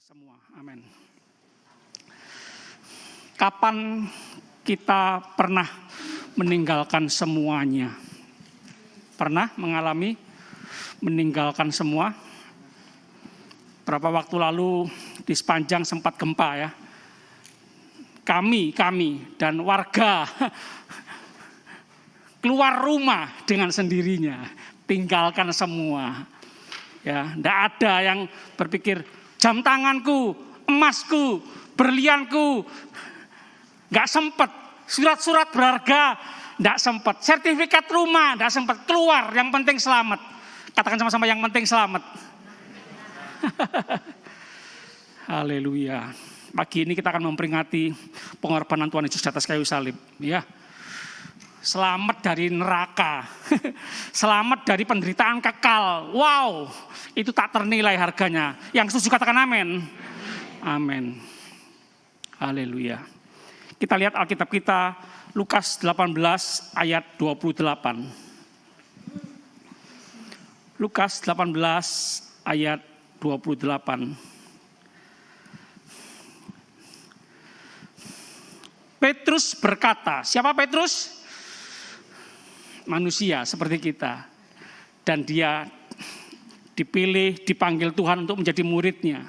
semua. Amin. Kapan kita pernah meninggalkan semuanya? Pernah mengalami meninggalkan semua? Berapa waktu lalu di Sepanjang sempat gempa ya. Kami dan warga keluar rumah dengan sendirinya, tinggalkan semua. Ya, enggak ada yang berpikir jam tanganku, emasku, berlianku, enggak sempat. Surat-surat berharga, enggak sempat. Sertifikat rumah, enggak sempat keluar. Yang penting selamat. Katakan sama-sama, yang penting selamat. Haleluya. Pagi ini kita akan memperingati pengorbanan Tuhan Yesus di atas kayu salib. Ya. Selamat dari neraka, selamat dari penderitaan kekal. Wow, itu tak ternilai harganya. Yang setuju katakan amin. Amin. Haleluya. Kita lihat Alkitab kita, Lukas 18 ayat 28. Lukas 18 ayat 28. Petrus berkata, siapa Petrus? Manusia seperti kita, dan dia dipilih, dipanggil Tuhan untuk menjadi muridnya.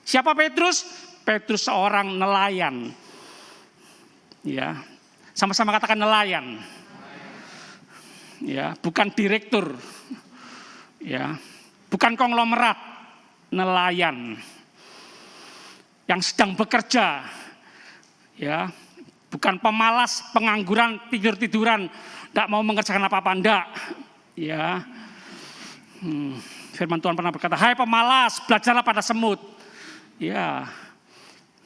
Siapa Petrus? Petrus seorang nelayan. Ya, sama-sama katakan nelayan. Ya, bukan direktur. Ya, bukan konglomerat, nelayan yang sedang bekerja. Ya, bukan pemalas, pengangguran, tidur-tiduran. Tidak mau mengerjakan apa-apa, enggak. Ya. Firman Tuhan pernah berkata, hai pemalas, belajarlah pada semut. Ya.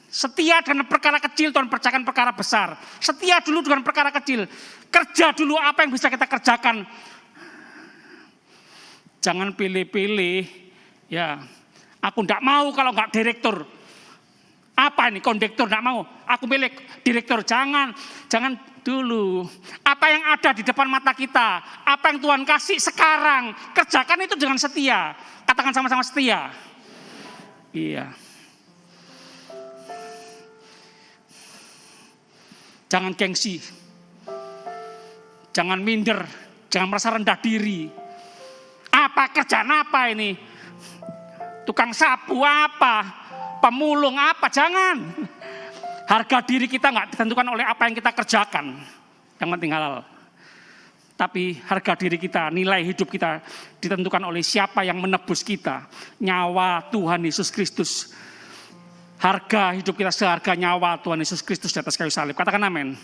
Setia dengan perkara kecil, Tuhan percayakan perkara besar. Setia dulu dengan perkara kecil. Kerja dulu apa yang bisa kita kerjakan. Jangan pilih-pilih. Ya. Aku enggak mau kalau enggak direktur. Apa ini kondektur, enggak mau. Aku pilih direktur, jangan dulu. Apa yang ada di depan mata kita, apa yang Tuhan kasih sekarang, kerjakan itu dengan setia. Katakan sama-sama setia. Iya. Jangan gengsi. Jangan minder, jangan merasa rendah diri. Apa kerjaan apa ini? Tukang sapu apa? Pemulung apa? Jangan. Harga diri kita enggak ditentukan oleh apa yang kita kerjakan. Yang penting halal. Tapi harga diri kita, nilai hidup kita ditentukan oleh siapa yang menebus kita. Nyawa Tuhan Yesus Kristus. Harga hidup kita seharga nyawa Tuhan Yesus Kristus di atas kayu salib. Katakan amin.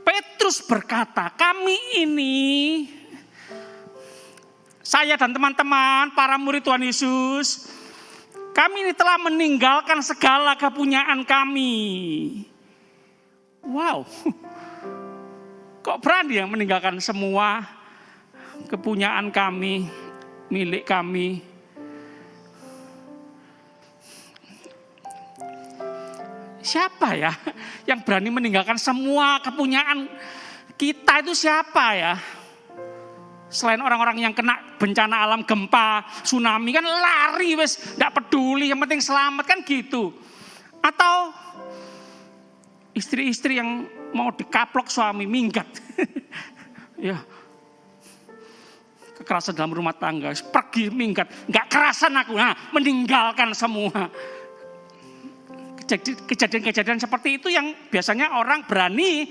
Petrus berkata, kami ini, saya dan teman-teman, para murid Tuhan Yesus, kami ini telah meninggalkan segala kepunyaan kami. Wow, kok berani yang meninggalkan semua kepunyaan kami, milik kami. Siapa ya yang berani meninggalkan semua kepunyaan kita itu siapa ya? Selain orang-orang yang kena bencana alam, gempa, tsunami kan lari wes, enggak peduli, yang penting selamat kan gitu. Atau istri-istri yang mau dikaplok suami minggat. Ya. Kekerasan dalam rumah tangga, pergi minggat, enggak kerasan aku, meninggalkan semua. Kejadian-kejadian seperti itu yang biasanya orang berani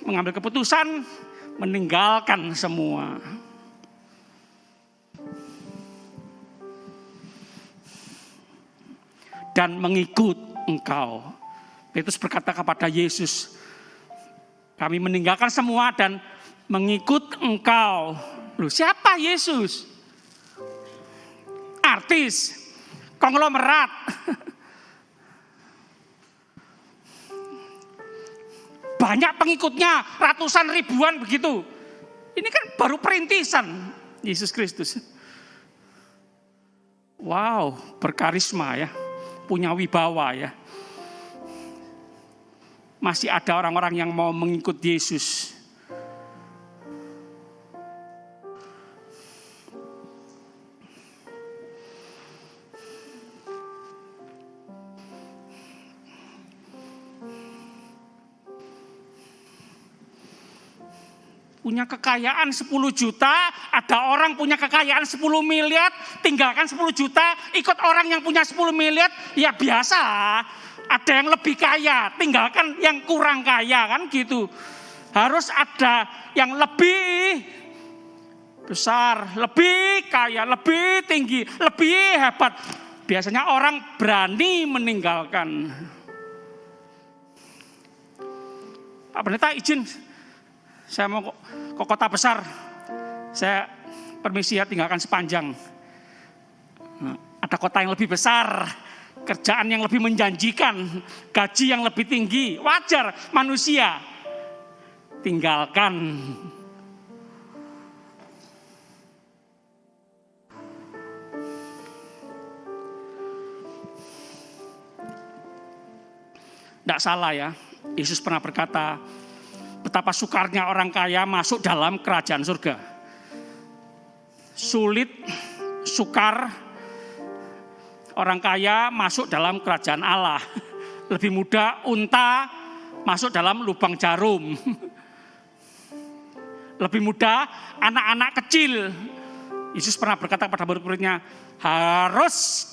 mengambil keputusan meninggalkan semua. Dan mengikut engkau. Petrus berkata kepada Yesus, kami meninggalkan semua dan mengikut engkau. Loh, siapa Yesus? Artis, konglomerat. Banyak pengikutnya, ratusan ribuan begitu. Ini kan baru perintisan Yesus Kristus. Wow, berkarisma ya, punya wibawa ya. Masih ada orang-orang yang mau mengikut Yesus. punya kekayaan 10 juta, ada orang punya kekayaan 10 miliar, tinggalkan 10 juta, ikut orang yang punya 10 miliar, ya biasa. Ada yang lebih kaya, tinggalkan yang kurang kaya, kan gitu. Harus ada yang lebih besar, lebih kaya, lebih tinggi, lebih hebat. Biasanya orang berani meninggalkan. Pak Pendeta izin, saya mau ke kota besar. Saya permisi ya, tinggalkan sepanjang. Ada kota yang lebih besar, kerjaan yang lebih menjanjikan, gaji yang lebih tinggi. Wajar manusia. Tinggalkan. Tidak salah ya, Yesus pernah berkata, betapa sukarnya orang kaya masuk dalam kerajaan surga. Sulit, sukar, orang kaya masuk dalam kerajaan Allah. Lebih mudah unta masuk dalam lubang jarum. Lebih mudah anak-anak kecil. Yesus pernah berkata kepada murid-muridnya, harus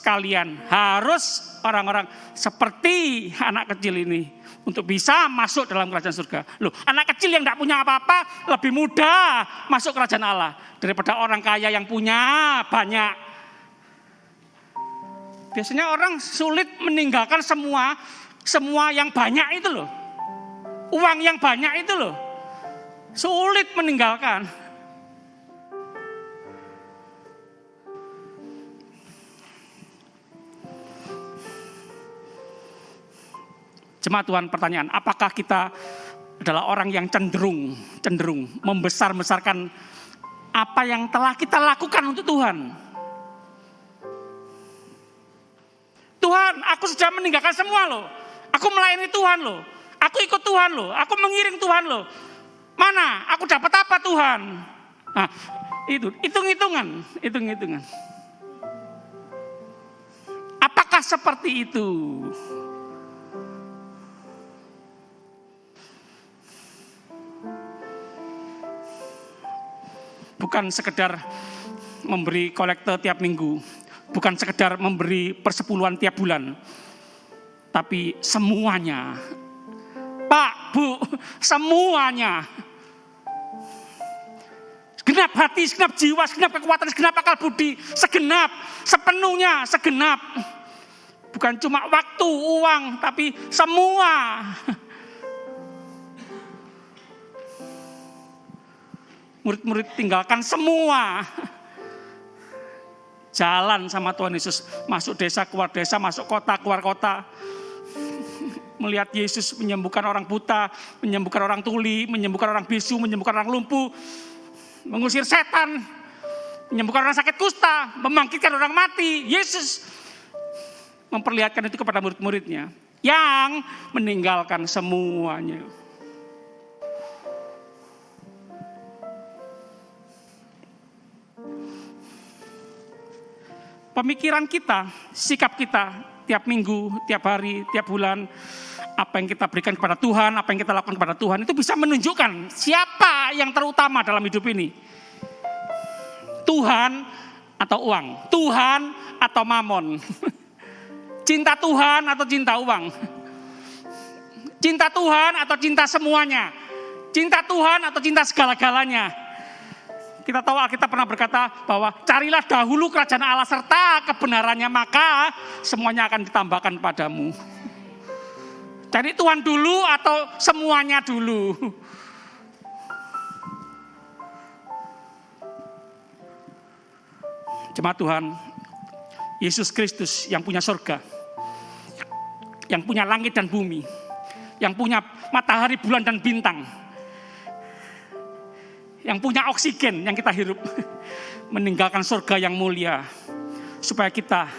orang-orang seperti anak kecil ini untuk bisa masuk dalam kerajaan surga. Loh, anak kecil yang tidak punya apa-apa lebih mudah masuk kerajaan Allah daripada orang kaya yang punya banyak. Biasanya orang sulit meninggalkan semua yang banyak itu loh. Uang yang banyak itu loh. Sulit meninggalkan. Jemaat Tuhan, pertanyaan, apakah kita adalah orang yang cenderung membesar-besarkan apa yang telah kita lakukan untuk Tuhan? Tuhan, aku sudah meninggalkan semua loh. Aku melayani Tuhan loh. Aku ikut Tuhan loh. Aku mengiring Tuhan loh. Mana? Aku dapat apa Tuhan? Nah, itu hitung-hitungan. Apakah seperti itu? Bukan sekedar memberi kolekte tiap minggu, bukan sekedar memberi persepuluhan tiap bulan, tapi semuanya. Pak, Bu, semuanya. Segenap hati, segenap jiwa, segenap kekuatan, segenap akal budi, sepenuhnya, segenap. Bukan cuma waktu, uang, tapi semua. Murid-murid tinggalkan semua. Jalan sama Tuhan Yesus. Masuk desa, keluar desa, masuk kota, keluar kota. Melihat Yesus menyembuhkan orang buta, menyembuhkan orang tuli, menyembuhkan orang bisu, menyembuhkan orang lumpuh. Mengusir setan, menyembuhkan orang sakit kusta, membangkitkan orang mati. Yesus memperlihatkan itu kepada murid-muridnya. Yang meninggalkan semuanya. Pemikiran kita, sikap kita, tiap minggu, tiap hari, tiap bulan, apa yang kita berikan kepada Tuhan, apa yang kita lakukan kepada Tuhan, itu bisa menunjukkan siapa yang terutama dalam hidup ini. Tuhan atau uang, Tuhan atau mamon, cinta Tuhan atau cinta uang, cinta Tuhan atau cinta semuanya, cinta Tuhan atau cinta segala-galanya. Kita tahu Alkitab pernah berkata bahwa carilah dahulu kerajaan Allah serta kebenarannya, maka semuanya akan ditambahkan padamu. Cari Tuhan dulu atau semuanya dulu? Jemaat Tuhan, Yesus Kristus yang punya surga, yang punya langit dan bumi, yang punya matahari, bulan dan bintang, yang punya oksigen yang kita hirup, meninggalkan surga yang mulia supaya kita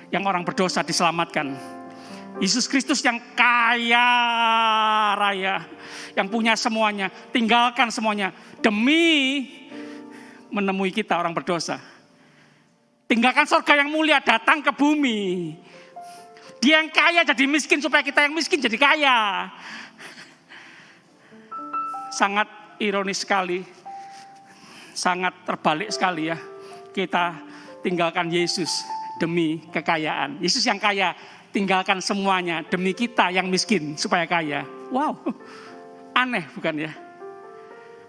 yang orang berdosa diselamatkan. Yesus Kristus yang kaya raya, yang punya semuanya, tinggalkan semuanya demi menemui kita orang berdosa. Tinggalkan surga yang mulia, datang ke bumi. Dia yang kaya jadi miskin supaya kita yang miskin jadi kaya. Sangat ironis sekali, sangat terbalik sekali ya. Kita tinggalkan Yesus demi kekayaan. Yesus yang kaya tinggalkan semuanya demi kita yang miskin supaya kaya. Wow, aneh bukan ya?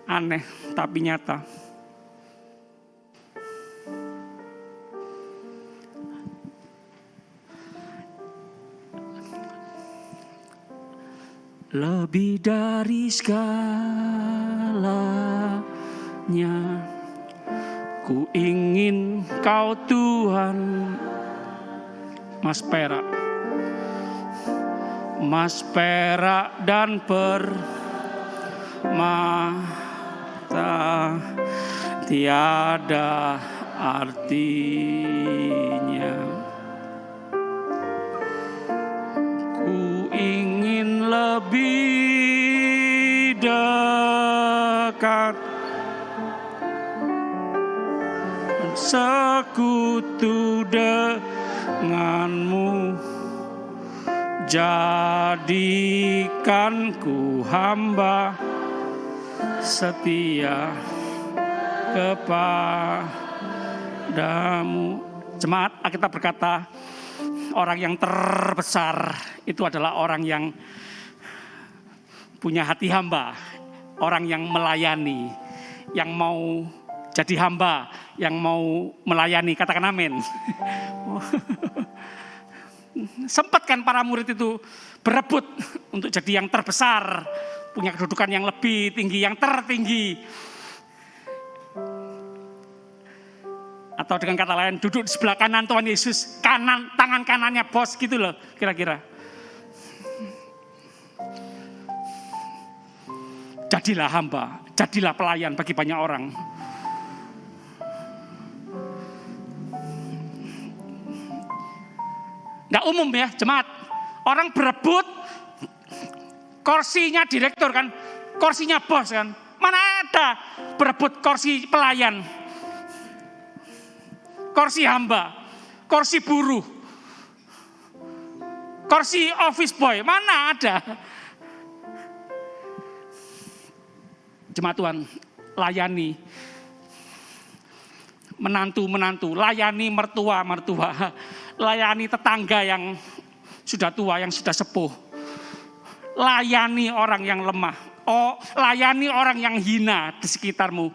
Aneh tapi nyata. Lebih dari segalanya, ku ingin Kau Tuhan. Mas perak dan permata tiada artinya. Ku ingin lebih dekat, sekutu denganmu. Jadikan ku hamba setia kepadamu. Jemaat, Alkitab berkata, orang yang terbesar itu adalah orang yang punya hati hamba, orang yang melayani, yang mau jadi hamba, yang mau melayani. Katakan amin. Sempat kan para murid itu berebut untuk jadi yang terbesar, punya kedudukan yang lebih tinggi, yang tertinggi. Atau dengan kata lain, duduk di sebelah kanan Tuhan Yesus, tangan kanannya bos gitu loh, kira-kira. Jadilah hamba, jadilah pelayan bagi banyak orang. Nggak umum ya, jemaat. Orang berebut kursinya direktur kan, kursinya bos kan. Mana ada berebut kursi pelayan, kursi hamba, kursi buruh, kursi office boy, mana ada. Jemaat Tuhan, layani menantu-menantu, layani mertua-mertua, layani tetangga yang sudah tua, yang sudah sepuh. Layani orang yang lemah. Layani orang yang hina di sekitarmu.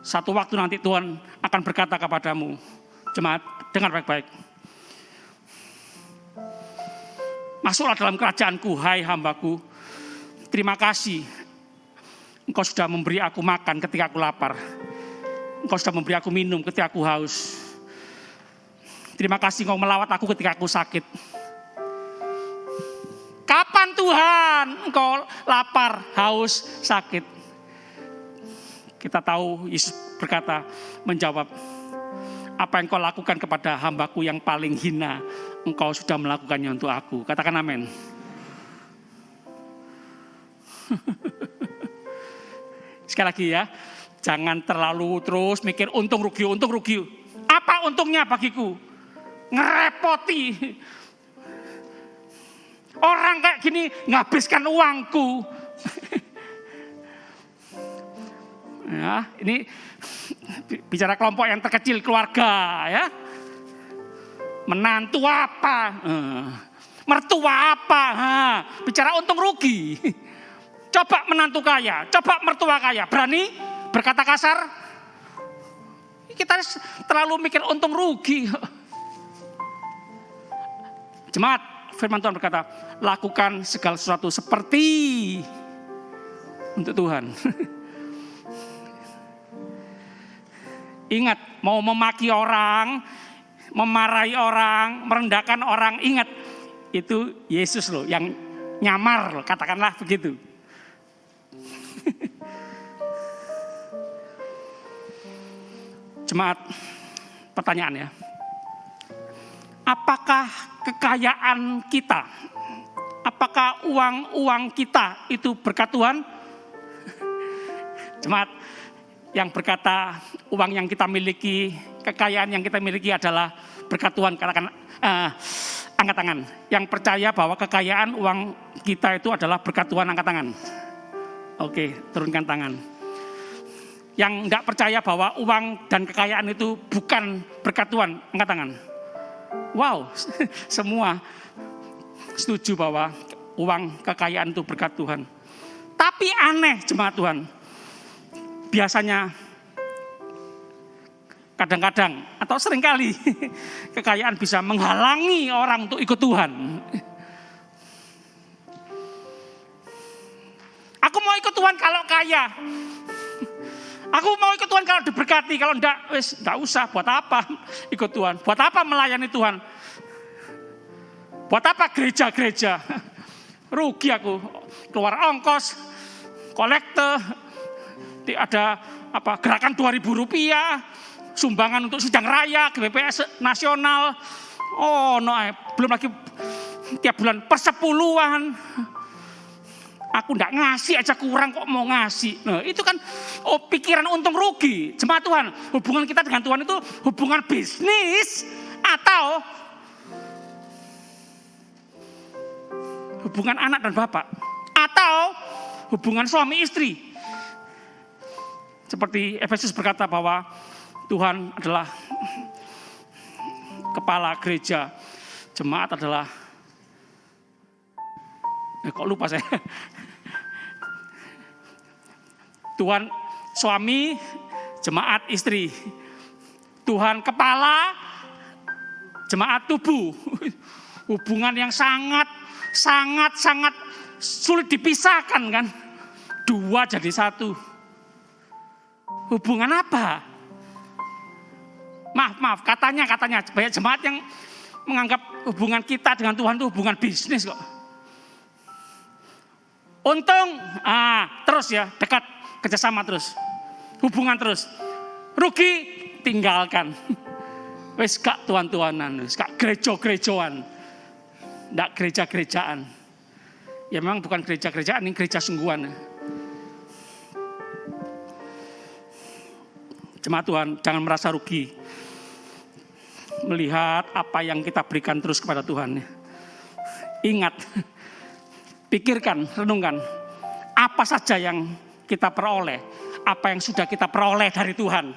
Satu waktu nanti Tuhan akan berkata kepadamu, jemaat, dengar baik-baik. Masuklah dalam kerajaanku, hai hambaku. Terima kasih, engkau sudah memberi aku makan ketika aku lapar. Engkau sudah memberi aku minum ketika aku haus. Terima kasih engkau melawat aku ketika aku sakit. Kapan Tuhan engkau lapar, haus, sakit? Kita tahu Yesus berkata, menjawab, apa yang kau lakukan kepada hambaku yang paling hina, engkau sudah melakukannya untuk aku. Katakan amin. Sekali lagi ya, jangan terlalu terus mikir untung rugi. Apa untungnya bagiku? Ngerepoti. Orang kayak gini nghabiskan uangku. Ya, ini bicara kelompok yang terkecil, keluarga ya. Menantu apa? Mertua apa? Bicara untung rugi. Coba menantu kaya, coba mertua kaya, berani berkata kasar? Kita terlalu mikir untung rugi. Jemaat, firman Tuhan berkata, lakukan segala sesuatu seperti untuk Tuhan. Ingat, mau memaki orang, memarahi orang, merendahkan orang, ingat, itu Yesus loh yang nyamar loh, katakanlah begitu. Jemaat, pertanyaan ya. Apakah kekayaan kita, apakah uang kita itu berkat Tuhan? Jemaat, yang berkata uang yang kita miliki, kekayaan yang kita miliki adalah berkat Tuhan, katakan angkat tangan. Yang percaya bahwa kekayaan uang kita itu adalah berkat Tuhan, angkat tangan. Oke, turunkan tangan. Yang enggak percaya bahwa uang dan kekayaan itu bukan berkat Tuhan, angkat tangan. Wow, semua setuju bahwa uang kekayaan itu berkat Tuhan. Tapi aneh jemaat Tuhan. Biasanya kadang-kadang atau seringkali kekayaan bisa menghalangi orang untuk ikut Tuhan. Aku mau ikut Tuhan kalau kaya. Aku mau ikut Tuhan kalau diberkati. Kalau enggak usah. Buat apa ikut Tuhan? Buat apa melayani Tuhan? Buat apa gereja-gereja? Rugi aku. Keluar ongkos, kolekte, ada gerakan 2.000 rupiah, sumbangan untuk sidang raya, BPS nasional. Oh no, belum lagi tiap bulan persepuluhan. Aku enggak ngasih aja kurang kok mau ngasih. Nah, itu kan pikiran untung rugi. Jemaat Tuhan, hubungan kita dengan Tuhan itu hubungan bisnis atau hubungan anak dan bapak atau hubungan suami istri. Seperti Efesus berkata bahwa Tuhan adalah kepala gereja, jemaat adalah kok lupa saya. Tuhan suami, jemaat istri. Tuhan kepala, jemaat tubuh. Hubungan yang sangat sulit dipisahkan kan. Dua jadi satu. Hubungan apa? Maaf, katanya banyak jemaat yang menganggap hubungan kita dengan Tuhan itu hubungan bisnis kok. Untung, terus ya, dekat, kerjasama terus, hubungan terus. Rugi, tinggalkan. Wes gak tuan-tuanan, wes gak gereja-gerejaan, gak gereja-gerejaan. Ya memang bukan gereja-gerejaan, ini gereja sungguhan. Jemaat Tuhan, jangan merasa rugi melihat apa yang kita berikan terus kepada Tuhan. Ingat, pikirkan, renungkan, apa saja yang kita peroleh, apa yang sudah kita peroleh dari Tuhan.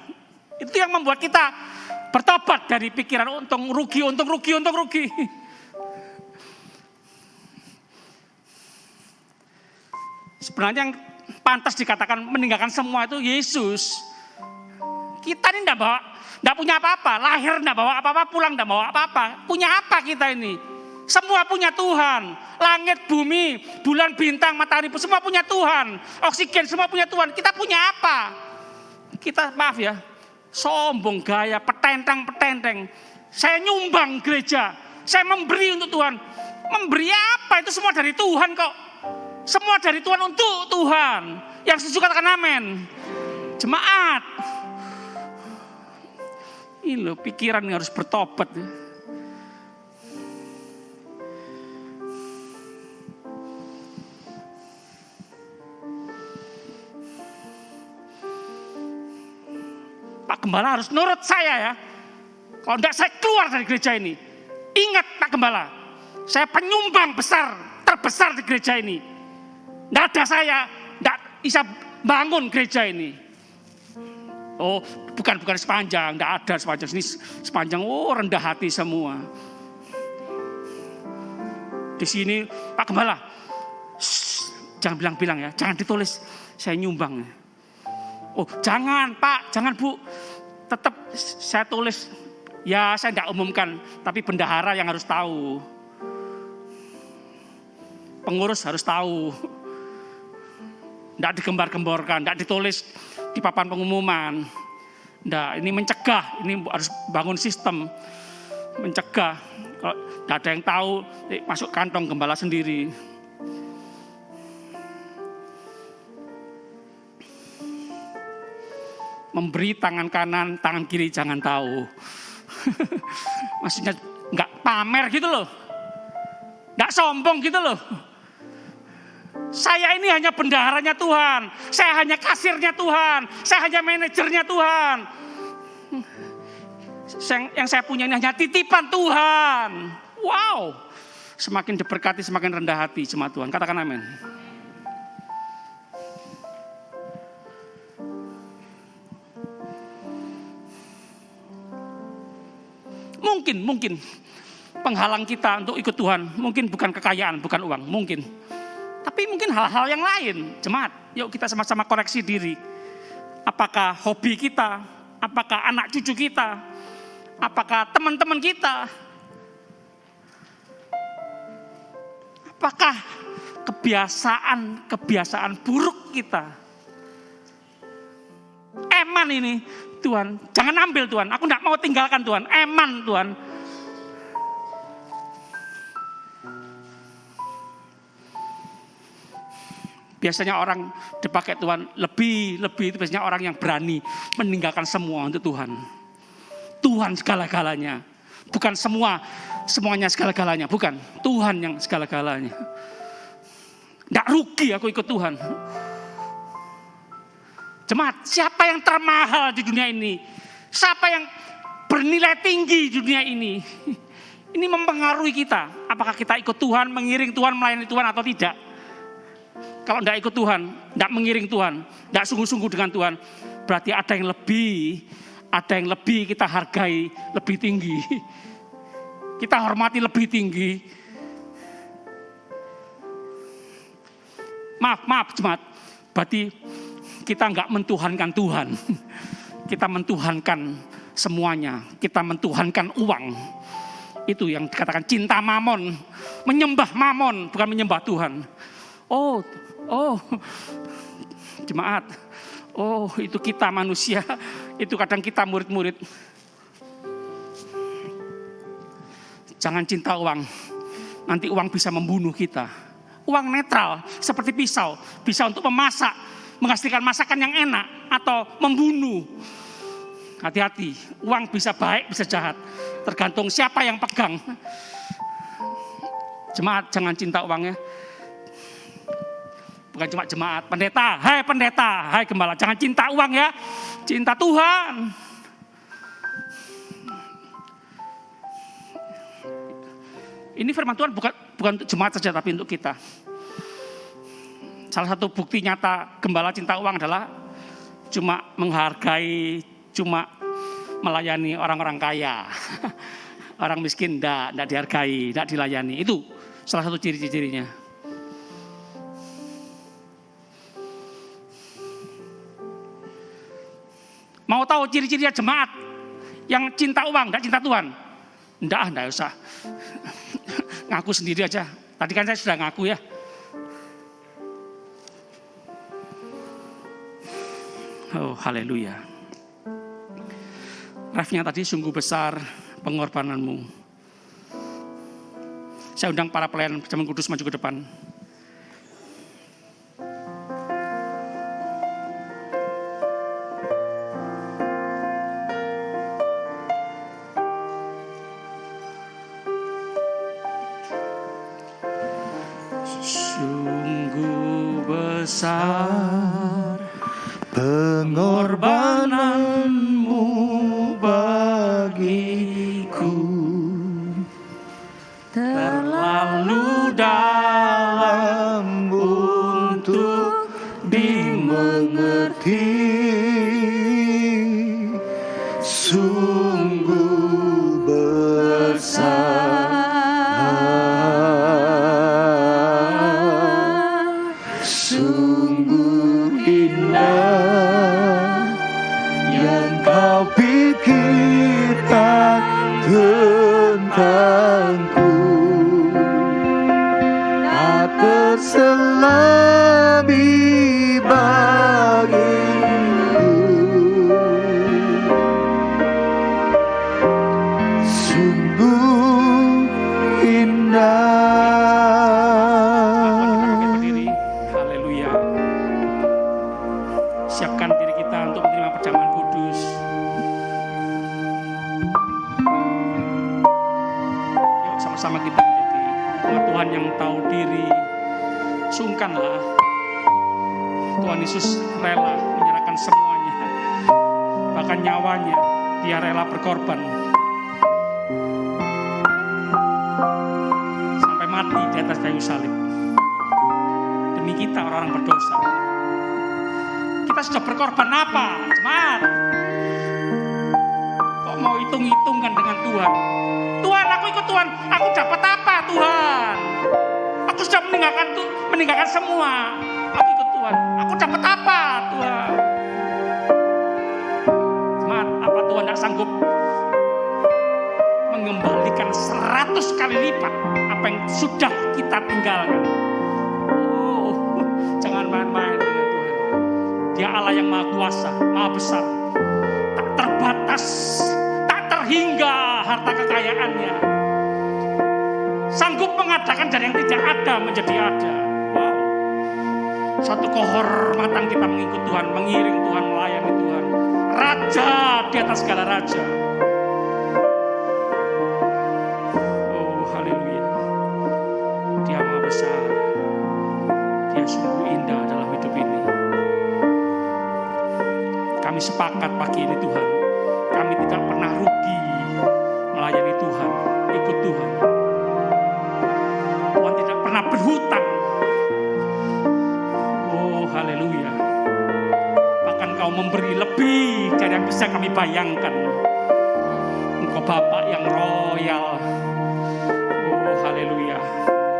Itu yang membuat kita bertobat dari pikiran untung rugi. Sebenarnya yang pantas dikatakan meninggalkan semua itu Yesus. Kita ini enggak punya apa-apa, lahir enggak bawa apa-apa, pulang enggak bawa apa-apa. Punya apa kita ini? Semua punya Tuhan. Langit, bumi, bulan, bintang, matahari, semua punya Tuhan. Oksigen semua punya Tuhan. Kita punya apa? Kita maaf ya, sombong gaya, petenteng. Saya nyumbang gereja, saya memberi untuk Tuhan. Memberi apa? Itu semua dari Tuhan kok. Semua dari Tuhan untuk Tuhan. Yang setuju katakan amin. Jemaat, ini loh pikiran yang harus bertobat. Pak Gembala harus nurut saya ya. Kalau enggak saya keluar dari gereja ini. Ingat Pak Gembala, saya penyumbang terbesar di gereja ini. Enggak ada saya, enggak bisa bangun gereja ini. Oh, bukan sepanjang, enggak ada sepanjang sini, sepanjang rendah hati semua. Di sini Pak Gembala, jangan bilang-bilang ya, jangan ditulis saya nyumbang. Oh, jangan Pak, jangan Bu. Tetap saya tulis, ya saya enggak umumkan, tapi bendahara yang harus tahu. Pengurus harus tahu. Enggak digembar-gemborkan, enggak ditulis di papan pengumuman. Enggak, ini mencegah, ini harus bangun sistem. Mencegah, kalau enggak ada yang tahu, masuk kantong gembala sendiri. Memberi tangan kanan, tangan kiri jangan tahu. Maksudnya enggak pamer gitu loh. Enggak sombong gitu loh. Saya ini hanya bendaharanya Tuhan. Saya hanya kasirnya Tuhan. Saya hanya manajernya Tuhan. Yang saya punya ini hanya titipan Tuhan. Wow. Semakin diberkati, semakin rendah hati jemaat Tuhan. Katakan amin. Mungkin penghalang kita untuk ikut Tuhan, mungkin bukan kekayaan, bukan uang, mungkin. Tapi mungkin hal-hal yang lain. Jemaat, yuk kita sama-sama koreksi diri. Apakah hobi kita, apakah anak cucu kita, apakah teman-teman kita, apakah kebiasaan buruk kita. Eman ini Tuhan, jangan ambil Tuhan, aku tidak mau tinggalkan Tuhan, eman Tuhan. Biasanya orang dipakai Tuhan lebih itu biasanya orang yang berani meninggalkan semua untuk Tuhan. Tuhan segala-galanya, bukan semuanya segala-galanya, bukan. Tuhan yang segala-galanya. Tidak rugi aku ikut Tuhan. Jemaat, siapa yang termahal di dunia ini? Siapa yang bernilai tinggi di dunia ini? Ini mempengaruhi kita. Apakah kita ikut Tuhan, mengiring Tuhan, melayani Tuhan atau tidak? Kalau tidak ikut Tuhan, tidak mengiring Tuhan, tidak sungguh-sungguh dengan Tuhan, berarti ada yang lebih kita hargai lebih tinggi. Kita hormati lebih tinggi. Maaf jemaat, berarti kita enggak mentuhankan Tuhan. Kita mentuhankan semuanya, kita mentuhankan uang. Itu yang dikatakan cinta mamon, menyembah mamon, bukan menyembah Tuhan. Oh, jemaat, itu kita manusia, itu kadang kita murid-murid. Jangan cinta uang, nanti uang bisa membunuh kita. Uang netral, seperti pisau, bisa untuk memasak, menghasilkan masakan yang enak, atau membunuh. Hati-hati, uang bisa baik, bisa jahat, tergantung siapa yang pegang. Jemaat, jangan cinta uangnya. Bukan cuma jemaat, pendeta, hai gembala, jangan cinta uang ya, cinta Tuhan. Ini firman Tuhan bukan untuk jemaat saja, tapi untuk kita. Salah satu bukti nyata gembala cinta uang adalah cuma menghargai, cuma melayani orang-orang kaya. Orang miskin tidak dihargai, tidak dilayani. Itu salah satu ciri-cirinya. Mau tahu ciri-cirinya jemaat yang cinta uang, tidak cinta Tuhan? Tidak usah. Ngaku sendiri aja. Tadi kan saya sudah ngaku ya. Oh, haleluya. Refnya tadi sungguh besar pengorbananmu. Saya undang para pelayan Perjamuan Kudus maju ke depan. Sungguh besar pengorbananmu bagiku, terlalu dalam untuk dimengerti. Sungguh besar, sungguh indah yang kau pikirkan tentangku, tak terselami bagiku. Sungguh indah. Siapkan diri kita untuk menerima perjamuan kudus. Yuk sama-sama kita menjadi umat Tuhan yang tahu diri. Sungkanlah. Tuhan Yesus rela menyerahkan semuanya, bahkan nyawanya. Dia rela berkorban sampai mati di atas kayu salib demi kita orang-orang berdosa. Kita sudah berkorban apa, jemaat? Kok mau hitung-hitungan dengan Tuhan. Tuhan, aku ikut Tuhan, aku dapat apa Tuhan? Aku sudah meninggalkan semua. Aku ikut Tuhan, aku dapat apa Tuhan? Jemaat, apa Tuhan tidak sanggup mengembalikan 100 kali lipat apa yang sudah kita tinggalkan? Oh, jangan main-main dengan Tuhan. Dia Allah yang maha kuasa, maha besar, tak terbatas, tak terhingga harta kekayaannya. Sanggup mengadakan dari yang tidak ada menjadi ada. Wow. Suatu kehormatan kita mengikut Tuhan, mengiring Tuhan, melayani Tuhan. Raja di atas segala raja. Oh, haleluya. Dia maha besar. Dia sungguh indah dalam hidup ini. Kami sepakat pagi ini Tuhan, kami tidak pernah rugi melayani Tuhan, ikut Tuhan. Tuhan tidak pernah berhutang. Oh, haleluya. Bahkan Kau memberi lebih dari yang bisa kami bayangkan. Engkau Bapa yang royal. Oh, haleluya.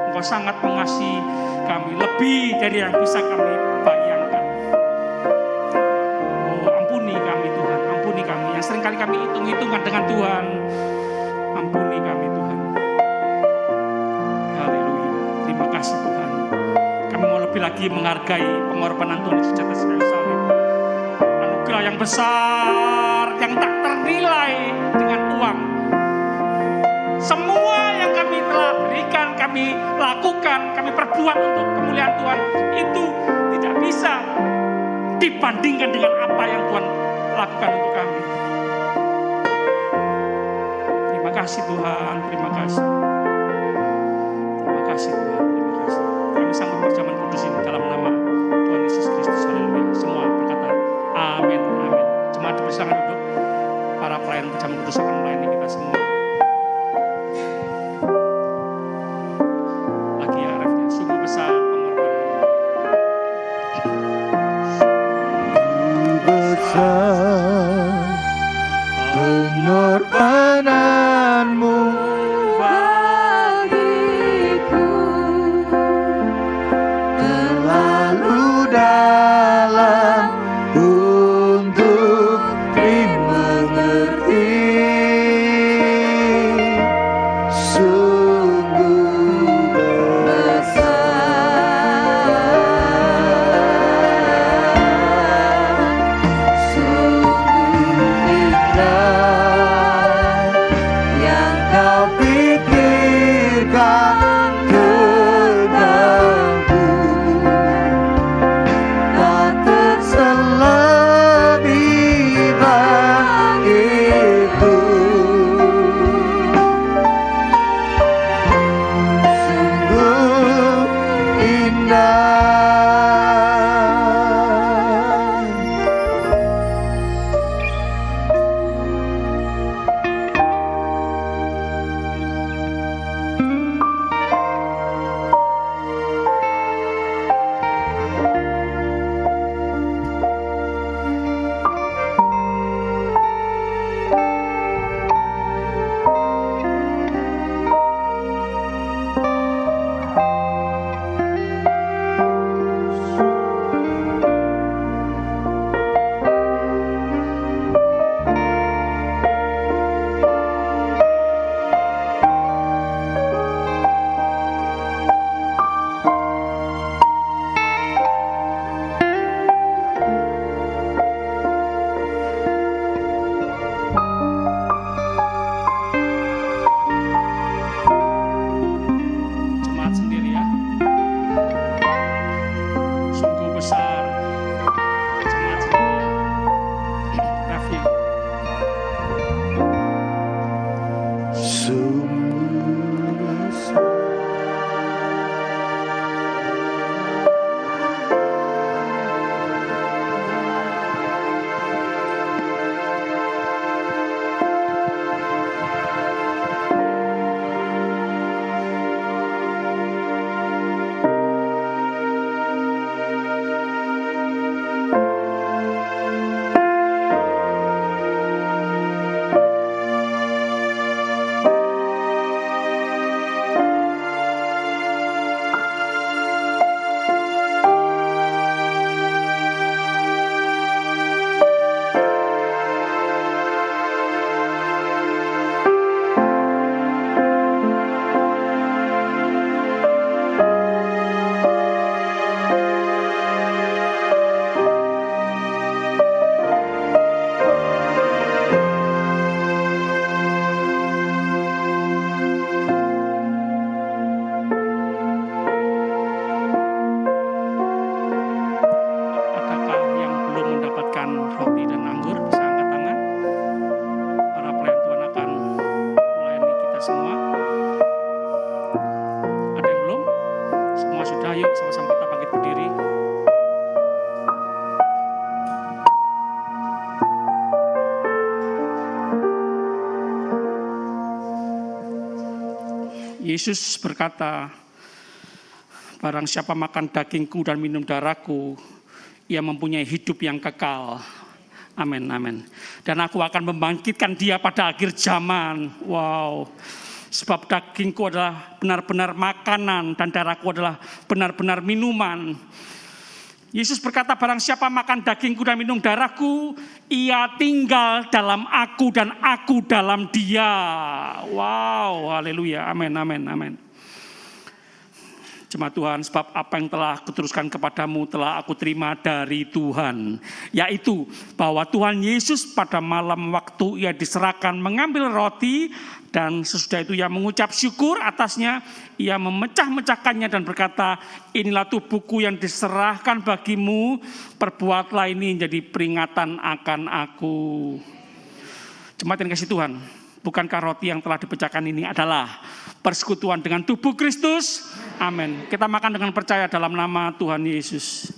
Engkau sangat mengasihi kami, lebih dari yang bisa kami bayangkan. Kami yang seringkali kami hitung-hitungan dengan Tuhan. Ampuni kami Tuhan. Haleluya. Terima kasih Tuhan. Kami mau lebih lagi menghargai pengorbanan Tuhan di atas kayu salib. Anugerah yang besar yang tak ternilai dengan uang. Semua yang kami telah berikan, kami lakukan, kami perbuat untuk kemuliaan Tuhan, itu tidak bisa dibandingkan dengan apa yang Tuhan lakukan untuk kami. Terima kasih Tuhan, terima kasih. Terima kasih Tuhan, terima kasih. Kami sanggup berjaman kudus ini dalam nama Tuhan Yesus Kristus. Haleluya. Semua berkata amin, amin. Jemaat dipersilakan duduk. Para pelayan berjaman kudus akan melayani kita semua. Lagi ya refnya, sungguh besar pengorbanan. Pengorbananmu bagiku terlalu dalam untuk dimengerti. Sungguh besar Yesus berkata, barang siapa makan dagingku dan minum darahku, ia mempunyai hidup yang kekal. Amin, amin. Dan aku akan membangkitkan dia pada akhir zaman. Wow. Sebab dagingku adalah benar-benar makanan dan darahku adalah benar-benar minuman. Yesus berkata, barang siapa makan dagingku dan minum darahku, ia tinggal dalam aku dan aku dalam dia. Wow, haleluya, amin, amin, amin. Jemaat Tuhan, sebab apa yang telah kuteruskan kepadamu telah aku terima dari Tuhan. Yaitu bahwa Tuhan Yesus pada malam waktu ia diserahkan mengambil roti, dan sesudah itu ia mengucap syukur atasnya, ia memecah-mecahkannya dan berkata, inilah tubuhku yang diserahkan bagimu, perbuatlah ini jadi peringatan akan aku. Jemaat yang kasih Tuhan, bukankah roti yang telah dipecahkan ini adalah persekutuan dengan tubuh Kristus? Amin. Kita makan dengan percaya dalam nama Tuhan Yesus.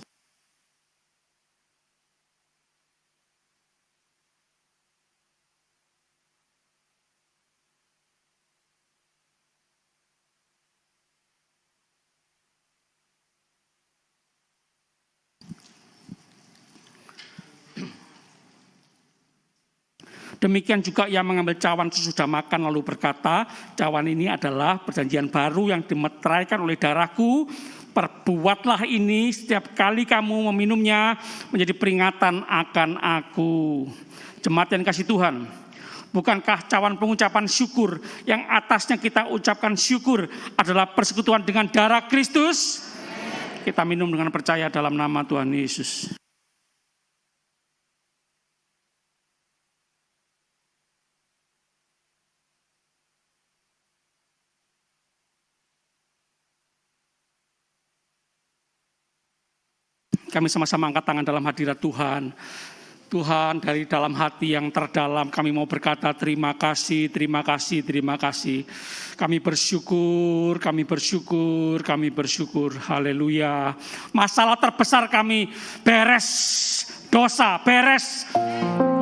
Demikian juga ia mengambil cawan sesudah makan lalu berkata, cawan ini adalah perjanjian baru yang dimeteraikan oleh darahku. Perbuatlah ini setiap kali kamu meminumnya menjadi peringatan akan aku. Jemaat yang kasih Tuhan, bukankah cawan pengucapan syukur yang atasnya kita ucapkan syukur adalah persekutuan dengan darah Kristus? Kita minum dengan percaya dalam nama Tuhan Yesus. Kami sama-sama angkat tangan dalam hadirat Tuhan. Tuhan, dari dalam hati yang terdalam kami mau berkata terima kasih, terima kasih, terima kasih. Kami bersyukur, kami bersyukur, kami bersyukur. Haleluya. Masalah terbesar kami beres, dosa beres.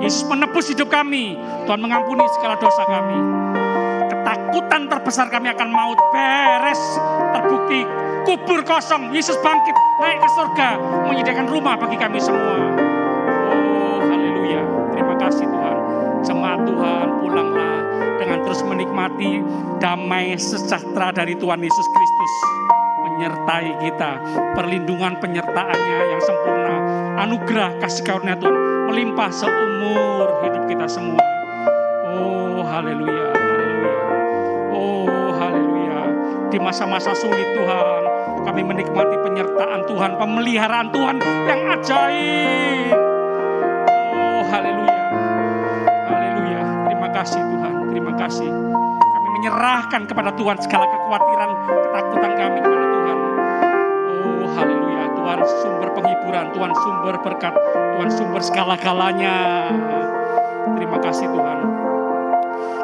Yesus menebus hidup kami. Tuhan mengampuni segala dosa kami. Ketakutan terbesar kami akan maut beres, terbukti. Kubur kosong, Yesus bangkit, naik ke surga, menyediakan rumah bagi kami semua. Oh, haleluya. Terima kasih Tuhan. Jemaat Tuhan, pulanglah dengan terus menikmati damai sejahtera dari Tuhan Yesus Kristus. Menyertai kita, perlindungan penyertaannya yang sempurna, anugerah kasih karunia Tuhan melimpah seumur hidup kita semua. Oh, haleluya, haleluya. Oh, haleluya. Di masa-masa sulit Tuhan, kami menikmati penyertaan Tuhan, pemeliharaan Tuhan yang ajaib. Oh, haleluya. Haleluya. Terima kasih Tuhan, terima kasih. Kami menyerahkan kepada Tuhan segala kekhawatiran, ketakutan kami kepada Tuhan. Oh, haleluya. Tuhan sumber penghiburan, Tuhan sumber berkat, Tuhan sumber segala-galanya. Terima kasih Tuhan.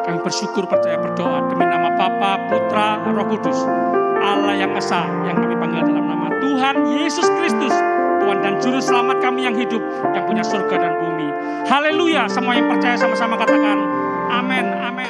Kami bersyukur, percaya, berdoa demi nama Bapa, Putra, Roh Kudus, Allah yang Esa, yang kami panggil dalam nama Tuhan Yesus Kristus, Tuhan dan Juru Selamat kami yang hidup, yang punya surga dan bumi. Haleluya. Semua yang percaya sama-sama katakan amin, amin.